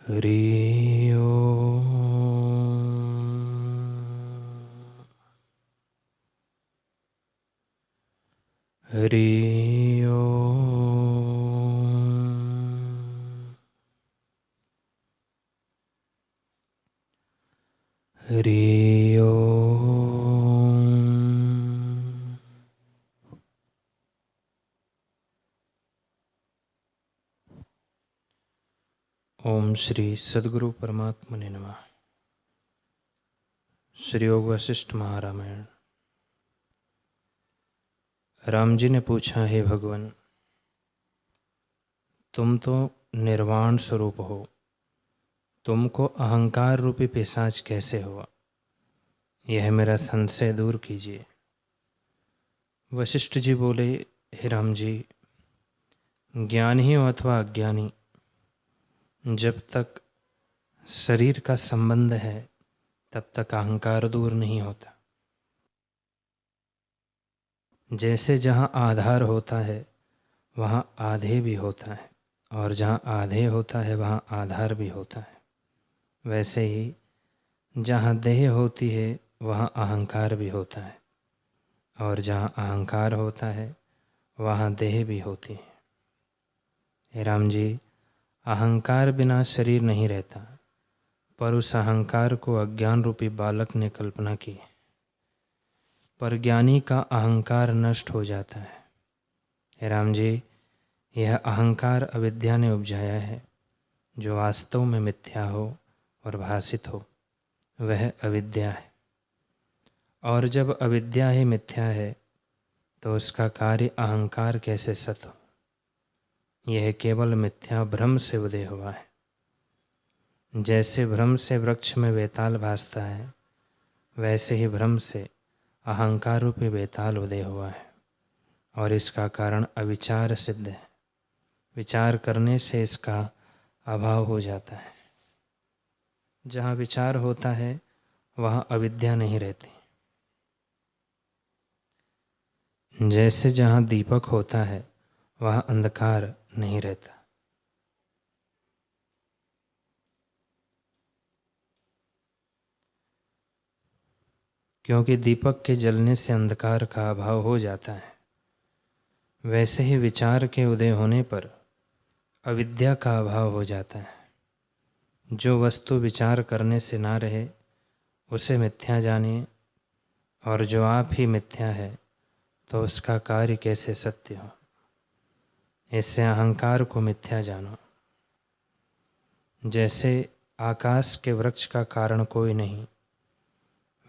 हरि ओम। हरि ओम। हरि ओम। ओम श्री सद्गुरु परमात्मने नमः। श्री योग वशिष्ठ महारामायण। राम जी ने पूछा, हे भगवान, तुम तो निर्वाण स्वरूप हो, तुमको अहंकार रूपी पिशाच कैसे हुआ? यह मेरा संशय दूर कीजिए। वशिष्ठ जी बोले, हे राम जी, ज्ञानी हो अथवा अज्ञानी, जब तक शरीर का संबंध है तब तक अहंकार दूर नहीं होता। जैसे जहाँ आधार होता है वहाँ आधे भी होता है, और जहाँ आधे होता है वहाँ आधार भी होता है, वैसे ही जहाँ देह होती है वहाँ अहंकार भी होता है, और जहाँ अहंकार होता है वहाँ देह भी होती है। हे राम जी, अहंकार बिना शरीर नहीं रहता, पर उस अहंकार को अज्ञान रूपी बालक ने कल्पना की। पर ज्ञानी का अहंकार नष्ट हो जाता है। हे राम जी, यह अहंकार अविद्या ने उपजाया है, जो वास्तव में मिथ्या हो और भासित हो, वह अविद्या है। और जब अविद्या ही मिथ्या है तो उसका कार्य अहंकार कैसे सत हो? यह केवल मिथ्या भ्रम से उदय हुआ है। जैसे भ्रम से वृक्ष में वेताल भासता है, वैसे ही भ्रम से अहंकार रूपी वेताल उदय हुआ है, और इसका कारण अविचार सिद्ध है। विचार करने से इसका अभाव हो जाता है। जहाँ विचार होता है वहाँ अविद्या नहीं रहती। जैसे जहाँ दीपक होता है वहाँ अंधकार नहीं रहता। क्योंकि दीपक के जलने से अंधकार का अभाव हो जाता है, वैसे ही विचार के उदय होने पर अविद्या का अभाव हो जाता है। जो वस्तु विचार करने से ना रहे उसे मिथ्या जानिए, और जो आप ही मिथ्या है तो उसका कार्य कैसे सत्य हो? इससे अहंकार को मिथ्या जानो। जैसे आकाश के वृक्ष का कारण कोई नहीं,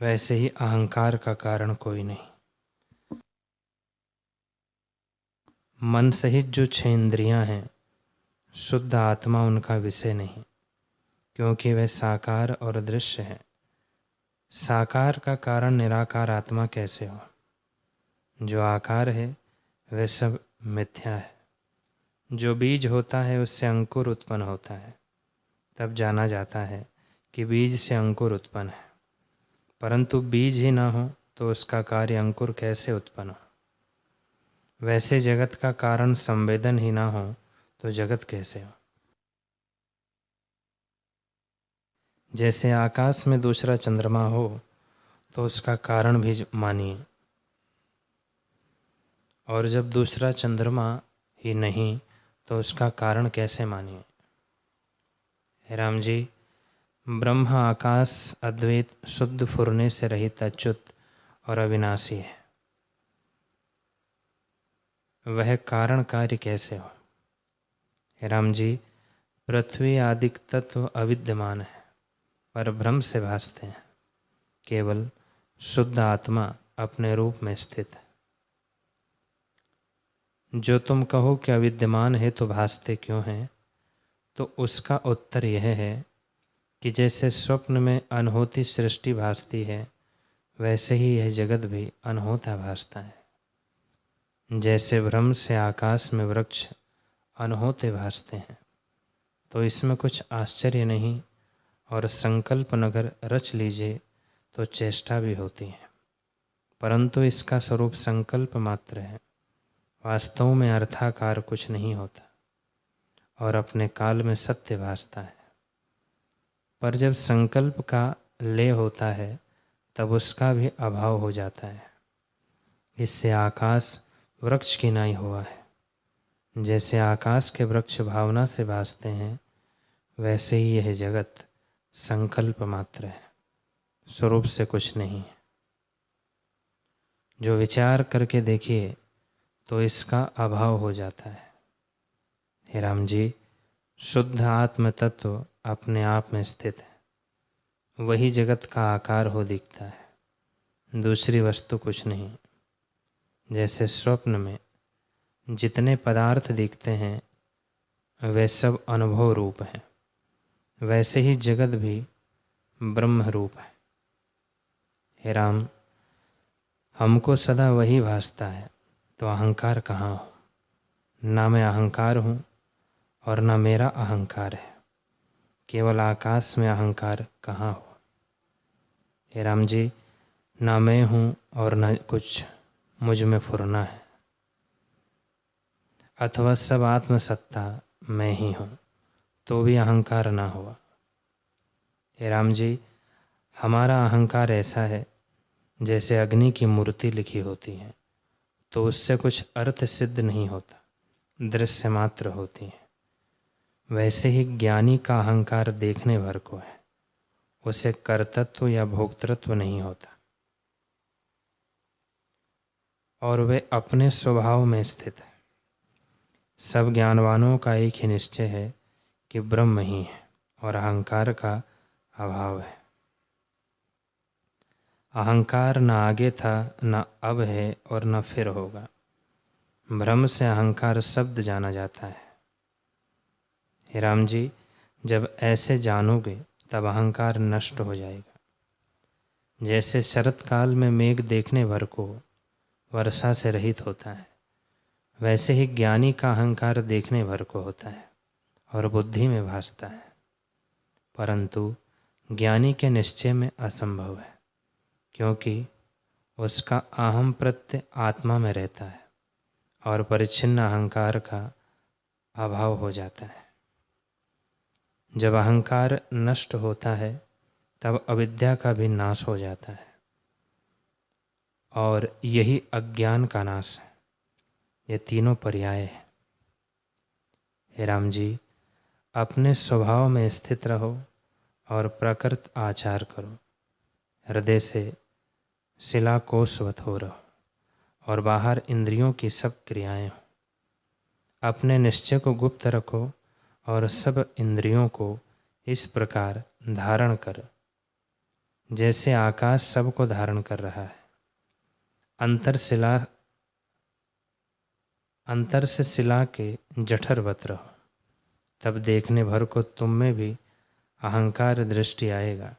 वैसे ही अहंकार का कारण कोई नहीं। मन सहित जो 6 इंद्रियां हैं, शुद्ध आत्मा उनका विषय नहीं, क्योंकि वह साकार और दृश्य है। साकार का कारण निराकार आत्मा कैसे हो? जो आकार है वह सब मिथ्या है। जो बीज होता है उससे अंकुर उत्पन्न होता है, तब जाना जाता है कि बीज से अंकुर उत्पन्न है। परंतु बीज ही ना हो तो उसका कार्य अंकुर कैसे उत्पन्न हो? वैसे जगत का कारण संवेदन ही ना हो तो जगत कैसे हो? जैसे आकाश में दूसरा चंद्रमा हो तो उसका कारण भी मानिए, और जब दूसरा चंद्रमा ही नहीं तो उसका कारण कैसे मानिए? हे राम जी, ब्रह्म आकाश अद्वैत शुद्ध फुरने से रहित अच्युत और अविनाशी है। वह कारण कार्य कैसे हो? हे राम जी, पृथ्वी आदि तत्व अविद्यमान है, पर भ्रम से भासते हैं। केवल शुद्ध आत्मा अपने रूप में स्थित है। जो तुम कहो कि अविद्यमान है तो भासते क्यों हैं, तो उसका उत्तर यह है कि जैसे स्वप्न में अनहोती सृष्टि भासती है, वैसे ही यह जगत भी अनहोता भासता है। जैसे भ्रम से आकाश में वृक्ष अनहोते भासते हैं, तो इसमें कुछ आश्चर्य नहीं, और संकल्प नगर रच लीजिए तो चेष्टा भी होती है, परंतु इसका स्वरूप संकल्प मात्र है। वास्तव में अर्थाकार कुछ नहीं होता, और अपने काल में सत्य भासता है। पर जब संकल्प का लय होता है तब उसका भी अभाव हो जाता है। इससे आकाश वृक्ष की नाई हुआ है। जैसे आकाश के वृक्ष भावना से भासते हैं, वैसे ही यह जगत संकल्प मात्र है, स्वरूप से कुछ नहीं है। जो विचार करके देखिए तो इसका अभाव हो जाता है। हे राम जी, शुद्ध आत्म तत्व अपने आप में स्थित है, वही जगत का आकार हो दिखता है, दूसरी वस्तु कुछ नहीं। जैसे स्वप्न में जितने पदार्थ दिखते हैं वे सब अनुभव रूप हैं, वैसे ही जगत भी ब्रह्म रूप है। हे राम, हमको सदा वही भासता है, तो अहंकार कहाँ हो? ना मैं अहंकार हूँ और ना मेरा अहंकार है, केवल आकाश में अहंकार कहाँ हो? हे राम जी, ना मैं हूँ और न कुछ मुझ में फुरना है, अथवा सब आत्मसत्ता मैं ही हूँ तो भी अहंकार ना हुआ। हे राम जी, हमारा अहंकार ऐसा है जैसे अग्नि की मूर्ति लिखी होती है तो उससे कुछ अर्थ सिद्ध नहीं होता, दृश्य मात्र होती है। वैसे ही ज्ञानी का अहंकार देखने भर को है, उसे कर्तृत्व या भोक्तृत्व नहीं होता और वे अपने स्वभाव में स्थित है। सब ज्ञानवानों का एक ही निश्चय है कि ब्रह्म ही है और अहंकार का अभाव है। अहंकार न आगे था, न अब है और न फिर होगा। ब्रह्म से अहंकार शब्द जाना जाता है। हे राम जी, जब ऐसे जानोगे तब अहंकार नष्ट हो जाएगा। जैसे शरत काल में मेघ देखने भर को वर्षा से रहित होता है, वैसे ही ज्ञानी का अहंकार देखने भर को होता है और बुद्धि में भासता है, परंतु ज्ञानी के निश्चय में असंभव है, क्योंकि उसका अहम प्रत्यय आत्मा में रहता है और परिच्छिन्न अहंकार का अभाव हो जाता है। जब अहंकार नष्ट होता है तब अविद्या का भी नाश हो जाता है और यही अज्ञान का नाश है। ये तीनों पर्याय हैं। हे राम जी, अपने स्वभाव में स्थित रहो और प्रकृत आचार करो। हृदय से शिला कोशवत हो रहो और बाहर इंद्रियों की सब क्रियाएं हो। अपने निश्चय को गुप्त रखो और सब इंद्रियों को इस प्रकार धारण कर जैसे आकाश सबको धारण कर रहा है। अंतर से शिला के जठरवत रहो, तब देखने भर को तुम में भी अहंकार दृष्टि आएगा।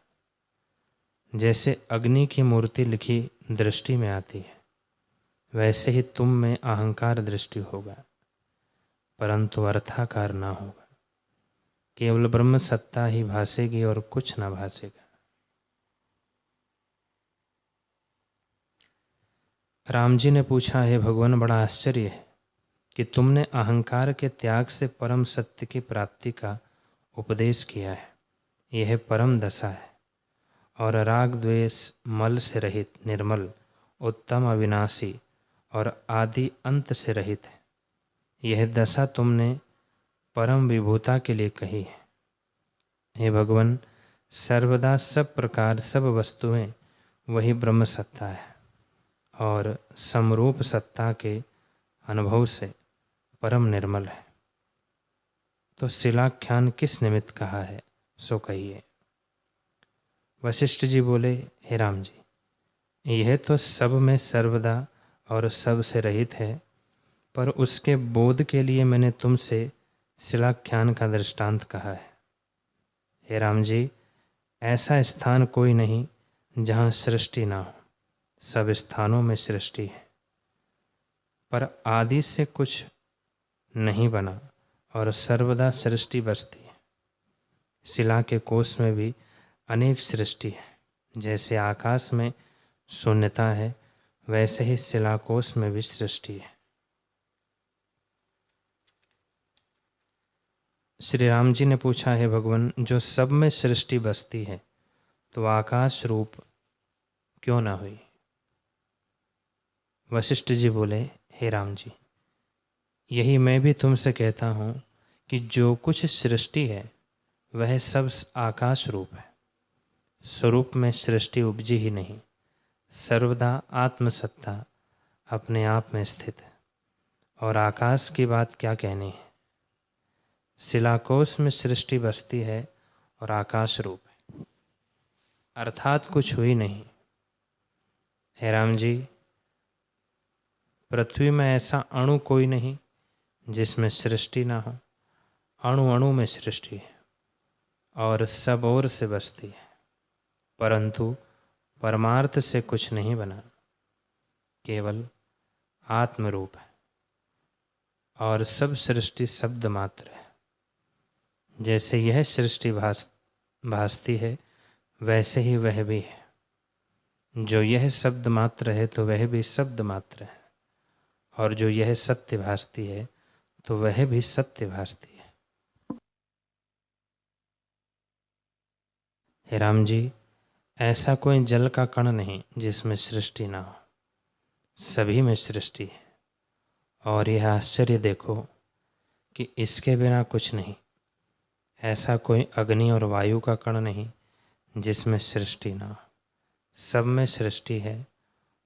जैसे अग्नि की मूर्ति लिखी दृष्टि में आती है, वैसे ही तुम में अहंकार दृष्टि होगा, परंतु अर्थाकार ना होगा। केवल ब्रह्म सत्ता ही भासेगी और कुछ ना भासेगा। राम जी ने पूछा, हे भगवान, बड़ा आश्चर्य है कि तुमने अहंकार के त्याग से परम सत्य की प्राप्ति का उपदेश किया है। यह परम दशा है और राग द्वेष मल से रहित, निर्मल, उत्तम, अविनाशी और आदि अंत से रहित है। यह दशा तुमने परम विभूता के लिए कही है। हे भगवान, सर्वदा सब प्रकार सब वस्तुएं वही ब्रह्म सत्ता है और समरूप सत्ता के अनुभव से परम निर्मल है। तो शिलाख्यान किस निमित्त कहा है, सो कहिए। वशिष्ठ जी बोले, हे राम जी, यह तो सब में सर्वदा और सब से रहित है, पर उसके बोध के लिए मैंने तुमसे शिलाख्यान का दृष्टांत कहा है। हे राम जी, ऐसा स्थान कोई नहीं जहाँ सृष्टि ना हो। सब स्थानों में सृष्टि है, पर आदि से कुछ नहीं बना और सर्वदा सृष्टि बसती है। शिला के कोश में भी अनेक सृष्टि है। जैसे आकाश में शून्यता है, वैसे ही शिलाकोश में भी सृष्टि है। श्री राम जी ने पूछा, है भगवान, जो सब में सृष्टि बसती है तो आकाश रूप क्यों ना हुई? वशिष्ठ जी बोले, हे राम जी, यही मैं भी तुमसे कहता हूँ कि जो कुछ सृष्टि है वह सब आकाश रूप है। स्वरूप में सृष्टि उपजी ही नहीं, सर्वदा आत्मसत्ता अपने आप में स्थित है। और आकाश की बात क्या कहनी है, शिलाकोश में सृष्टि बसती है और आकाश रूप है, अर्थात कुछ हुई नहीं। हे राम जी, पृथ्वी में ऐसा अणु कोई नहीं जिसमें सृष्टि ना हो। अणु अणु में सृष्टि है और सब ओर से बसती है, परंतु परमार्थ से कुछ नहीं बना, केवल आत्मरूप है। और सब सृष्टि शब्द मात्र है। जैसे यह सृष्टि भासती है वैसे ही वह भी है। जो यह शब्द मात्र है तो वह भी शब्द मात्र है, और जो यह सत्य भासती है तो वह भी सत्य भासती है। हे राम जी, ऐसा कोई जल का कण नहीं जिसमें सृष्टि ना हो, सभी में सृष्टि है। और यह आश्चर्य देखो कि इसके बिना कुछ नहीं। ऐसा कोई अग्नि और वायु का कण नहीं जिसमें सृष्टि ना हो, सब में सृष्टि है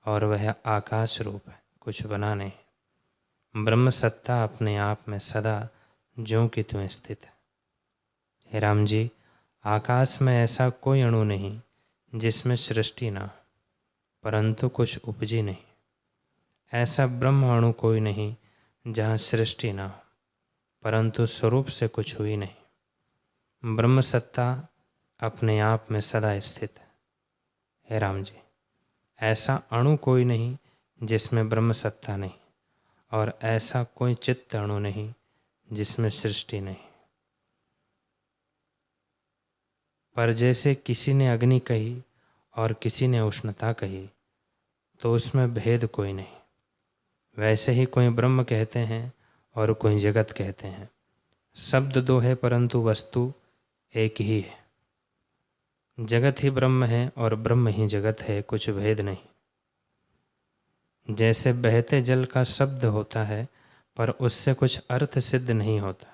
और वह आकाश रूप है, कुछ बना नहीं। ब्रह्म सत्ता अपने आप में सदा ज्यों की त्यों स्थित है। हे राम जी, आकाश में ऐसा कोई अणु नहीं जिसमें सृष्टि ना हो, परंतु कुछ उपजी नहीं। ऐसा ब्रह्म अणु कोई नहीं जहाँ सृष्टि ना हो, परंतु स्वरूप से कुछ हुई नहीं। ब्रह्म सत्ता अपने आप में सदा स्थित है। हे राम जी, ऐसा अणु कोई नहीं जिसमें ब्रह्म सत्ता नहीं, और ऐसा कोई चित्त अणु नहीं जिसमें सृष्टि नहीं। पर जैसे किसी ने अग्नि कही और किसी ने उष्णता कही तो उसमें भेद कोई नहीं, वैसे ही कोई ब्रह्म कहते हैं और कोई जगत कहते हैं। शब्द दो है परंतु वस्तु एक ही है। जगत ही ब्रह्म है और ब्रह्म ही जगत है, कुछ भेद नहीं। जैसे बहते जल का शब्द होता है पर उससे कुछ अर्थ सिद्ध नहीं होता,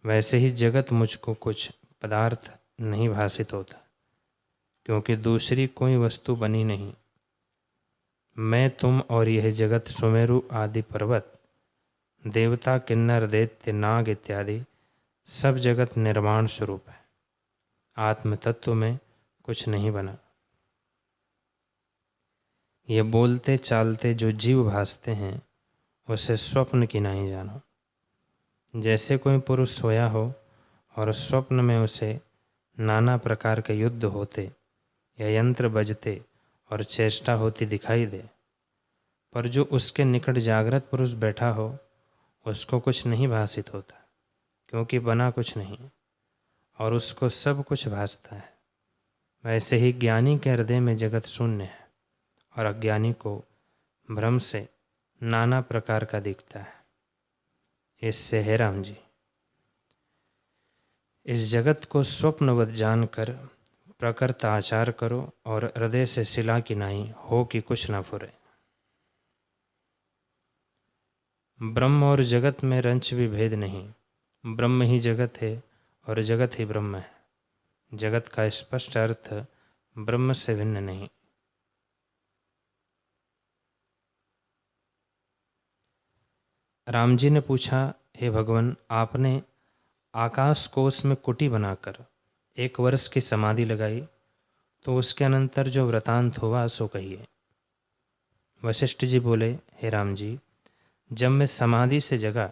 वैसे ही जगत मुझको कुछ पदार्थ नहीं भासित होता, क्योंकि दूसरी कोई वस्तु बनी नहीं। मैं, तुम और यह जगत, सुमेरु आदि पर्वत, देवता, किन्नर, दैत्य, नाग इत्यादि सब जगत निर्माण स्वरूप है। आत्म तत्व में कुछ नहीं बना। ये बोलते चालते जो जीव भासते हैं उसे स्वप्न की नहीं जानो। जैसे कोई पुरुष सोया हो और स्वप्न में उसे नाना प्रकार के युद्ध होते या यंत्र बजते और चेष्टा होती दिखाई दे, पर जो उसके निकट जागृत पुरुष बैठा हो उसको कुछ नहीं भासित होता, क्योंकि बना कुछ नहीं और उसको सब कुछ भासता है। वैसे ही ज्ञानी के हृदय में जगत शून्य है और अज्ञानी को भ्रम से नाना प्रकार का दिखता है। इससे हे राम जी, इस जगत को स्वप्नवत जानकर प्रकृत आचार करो और हृदय से शिला की नाई हो कि कुछ न फुरे। ब्रह्म और जगत में रंच भी भेद नहीं। ब्रह्म ही जगत है और जगत ही ब्रह्म है। जगत का स्पष्ट अर्थ ब्रह्म से भिन्न नहीं। राम जी ने पूछा, हे भगवान, आपने आकाश कोश में कुटी बनाकर 1 वर्ष की समाधि लगाई, तो उसके अनंतर जो वृतांत हुआ सो कहिए। वशिष्ठ जी बोले, हे राम जी, जब मैं समाधि से जगा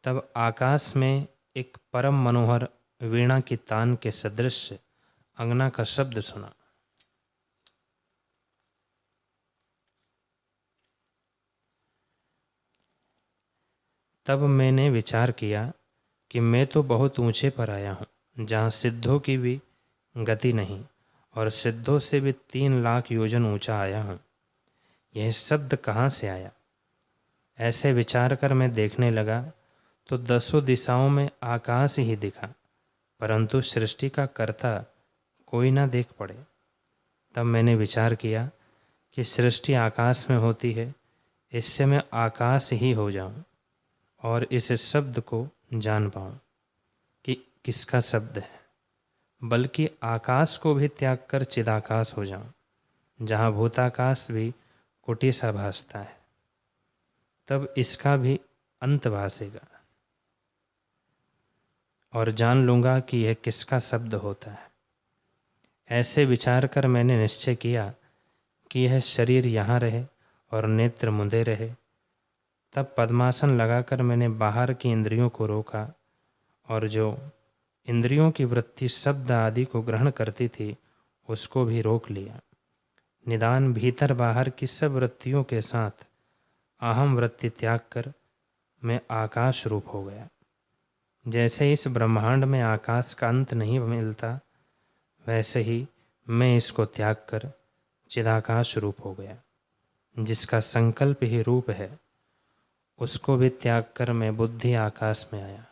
तब आकाश में एक परम मनोहर वीणा की तान के सदृश अंगना का शब्द सुना। तब मैंने विचार किया कि मैं तो बहुत ऊंचे पर आया हूँ, जहाँ सिद्धों की भी गति नहीं, और सिद्धों से भी 3 लाख योजन ऊंचा आया हूँ। यह शब्द कहाँ से आया? ऐसे विचार कर मैं देखने लगा तो दसों दिशाओं में आकाश ही दिखा, परंतु सृष्टि का कर्ता कोई ना देख पड़े। तब मैंने विचार किया कि सृष्टि आकाश में होती है, इससे मैं आकाश ही हो जाऊं और इस शब्द को जान पाऊं कि किसका शब्द है, बल्कि आकाश को भी त्याग कर चिदाकाश हो जाऊं, जहाँ भूताकाश भी कुटी सा भासता है। तब इसका भी अंत भासेगा और जान लूँगा कि यह किसका शब्द होता है। ऐसे विचार कर मैंने निश्चय किया कि यह शरीर यहाँ रहे और नेत्र मुंदे रहे। तब पद्मासन लगाकर मैंने बाहर की इंद्रियों को रोका और जो इंद्रियों की वृत्ति शब्द आदि को ग्रहण करती थी उसको भी रोक लिया। निदान भीतर बाहर की सब वृत्तियों के साथ अहम वृत्ति त्याग कर मैं आकाश रूप हो गया। जैसे इस ब्रह्मांड में आकाश का अंत नहीं मिलता, वैसे ही मैं इसको त्याग कर चिदाकाश रूप हो गया। जिसका संकल्प ही रूप है, उसको भी त्याग कर मैं बुद्धि आकाश में आया,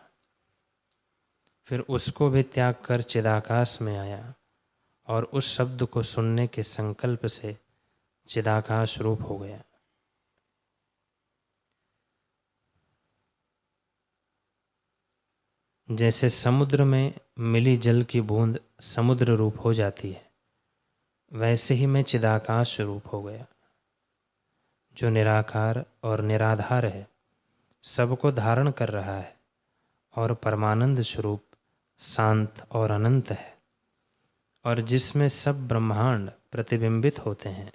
फिर उसको भी त्याग कर चिदाकाश में आया और उस शब्द को सुनने के संकल्प से चिदाकाश रूप हो गया। जैसे समुद्र में मिली जल की बूंद समुद्र रूप हो जाती है, वैसे ही मैं चिदाकाश रूप हो गया, जो निराकार और निराधार है, सबको धारण कर रहा है और परमानंद स्वरूप शांत और अनंत है, और जिसमें सब ब्रह्मांड प्रतिबिंबित होते हैं।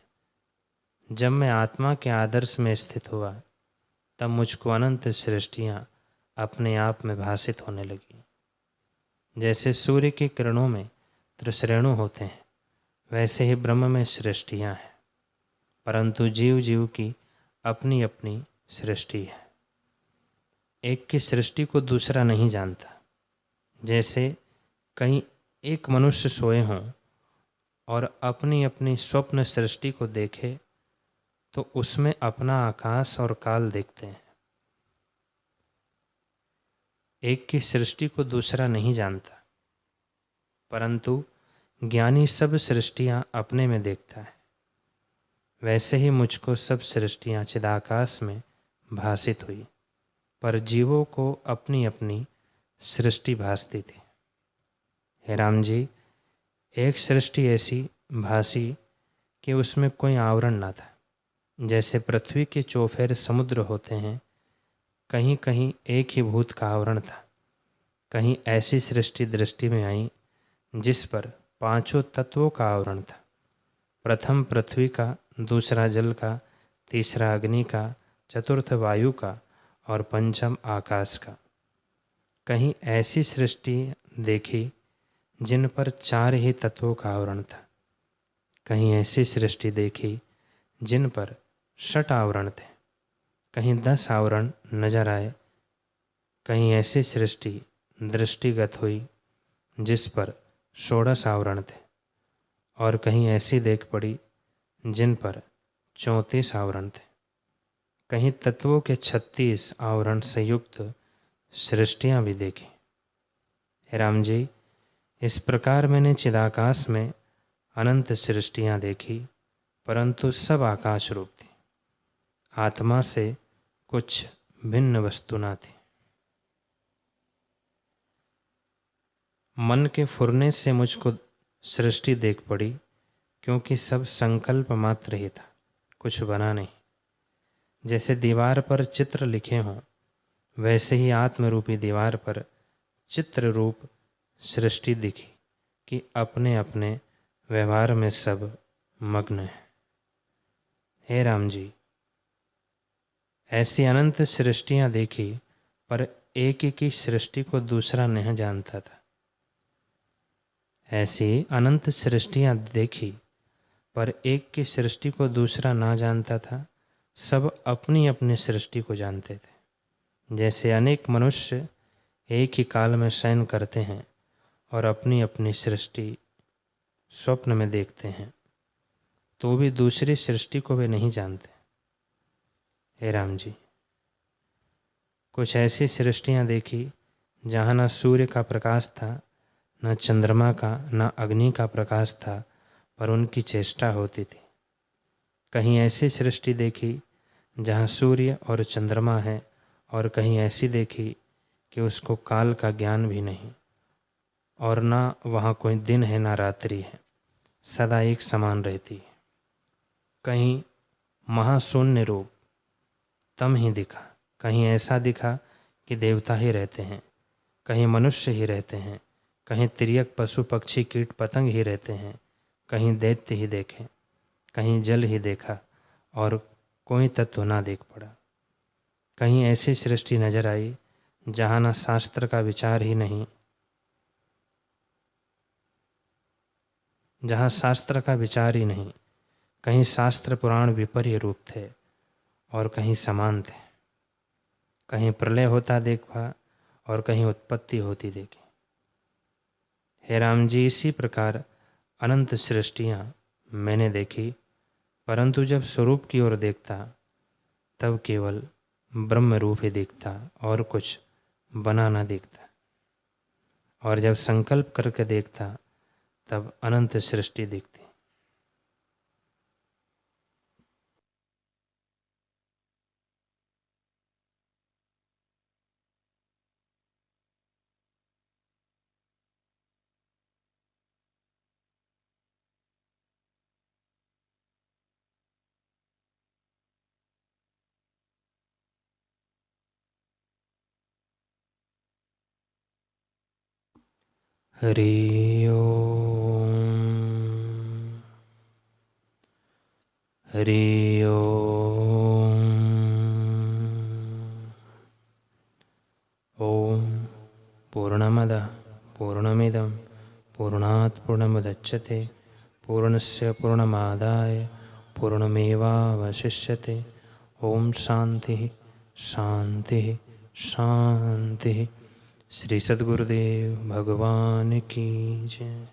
जब मैं आत्मा के आदर्श में स्थित हुआ, तब मुझको अनंत सृष्टियाँ अपने आप में भासित होने लगी। जैसे सूर्य की किरणों में त्रिश्रेणु होते हैं, वैसे ही ब्रह्म में सृष्टियाँ हैं, परंतु जीव जीव की अपनी अपनी सृष्टि है। एक की सृष्टि को दूसरा नहीं जानता। जैसे कहीं एक मनुष्य सोए हों और अपनी अपनी स्वप्न सृष्टि को देखे, तो उसमें अपना आकाश और काल देखते हैं। एक की सृष्टि को दूसरा नहीं जानता, परंतु ज्ञानी सब सृष्टियाँ अपने में देखता है। वैसे ही मुझको सब सृष्टियाँ चिदाकाश में भासित हुई, पर जीवों को अपनी अपनी सृष्टि भासती थी। हे राम जी, एक सृष्टि ऐसी भासी कि उसमें कोई आवरण ना था। जैसे पृथ्वी के चौफेर समुद्र होते हैं, कहीं कहीं एक ही भूत का आवरण था। कहीं ऐसी सृष्टि दृष्टि में आई जिस पर पांचों तत्वों का आवरण था। प्रथम पृथ्वी का, दूसरा जल का, तीसरा अग्नि का, चतुर्थ वायु का और पंचम आकाश का। कहीं ऐसी सृष्टि देखी जिन पर चार ही तत्वों का आवरण था। कहीं ऐसी सृष्टि देखी जिन पर 6 आवरण थे। कहीं 10 आवरण नजर आए। कहीं ऐसी सृष्टि दृष्टिगत हुई जिस पर 16 आवरण थे, और कहीं ऐसी देख पड़ी जिन पर 34 आवरण थे। कहीं तत्वों के 36 आवरण से युक्त सृष्टियाँ भी देखी। हे राम जी, इस प्रकार मैंने चिदाकाश में अनंत सृष्टियाँ देखी, परंतु सब आकाश रूप थी। आत्मा से कुछ भिन्न वस्तु न थी। मन के फुरने से मुझको सृष्टि देख पड़ी, क्योंकि सब संकल्प मात्र ही था, कुछ बना नहीं। जैसे दीवार पर चित्र लिखे हों, वैसे ही आत्मरूपी दीवार पर चित्र रूप सृष्टि दिखी कि अपने अपने व्यवहार में सब मग्न है। हे राम जी, ऐसी अनंत सृष्टियाँ देखी, पर एक ही की सृष्टि को दूसरा नहीं जानता था। ऐसी अनंत सृष्टियाँ देखी, पर एक की सृष्टि को दूसरा ना जानता था। सब अपनी अपनी सृष्टि को जानते थे। जैसे अनेक मनुष्य एक ही काल में शयन करते हैं और अपनी अपनी सृष्टि स्वप्न में देखते हैं, तो भी दूसरी सृष्टि को वे नहीं जानते। हे राम जी, कुछ ऐसी सृष्टियाँ देखी जहाँ न सूर्य का प्रकाश था, न चंद्रमा का, न अग्नि का प्रकाश था, पर उनकी चेष्टा होती थी। कहीं ऐसी सृष्टि देखी जहाँ सूर्य और चंद्रमा है, और कहीं ऐसी देखी कि उसको काल का ज्ञान भी नहीं, और ना वहाँ कोई दिन है ना रात्रि है, सदा एक समान रहती है। कहीं महाशून्य रूप तम ही दिखा, कहीं ऐसा दिखा कि देवता ही रहते हैं, कहीं मनुष्य ही रहते हैं, कहीं तिर्यक पशु पक्षी कीट पतंग ही रहते हैं, कहीं दैत्य ही देखे, कहीं जल ही देखा और कोई तत्व ना देख पड़ा। कहीं ऐसी सृष्टि नजर आई जहाँ न शास्त्र का विचार ही नहीं, जहाँ शास्त्र का विचार ही नहीं, कहीं शास्त्र पुराण विपर्य रूप थे और कहीं समान थे। कहीं प्रलय होता देखा और कहीं उत्पत्ति होती देखी। हे राम जी, इसी प्रकार अनंत सृष्टियाँ मैंने देखी, परंतु जब स्वरूप की ओर देखता तब केवल ब्रह्म रूप ही दिखता और कुछ बना ना दिखता, और जब संकल्प करके देखता तब अनंत सृष्टि दिखती। हरि ओम, हरि ओम। ओम पूर्णमदः पूर्णमिदं पूर्णात् पूर्णमुदच्यते पूर्णस्य पूर्णमादाय पूर्णमेवावशिष्यते। ओम शांति शांति शांति। श्री सद्गुरुदेव भगवान की जय।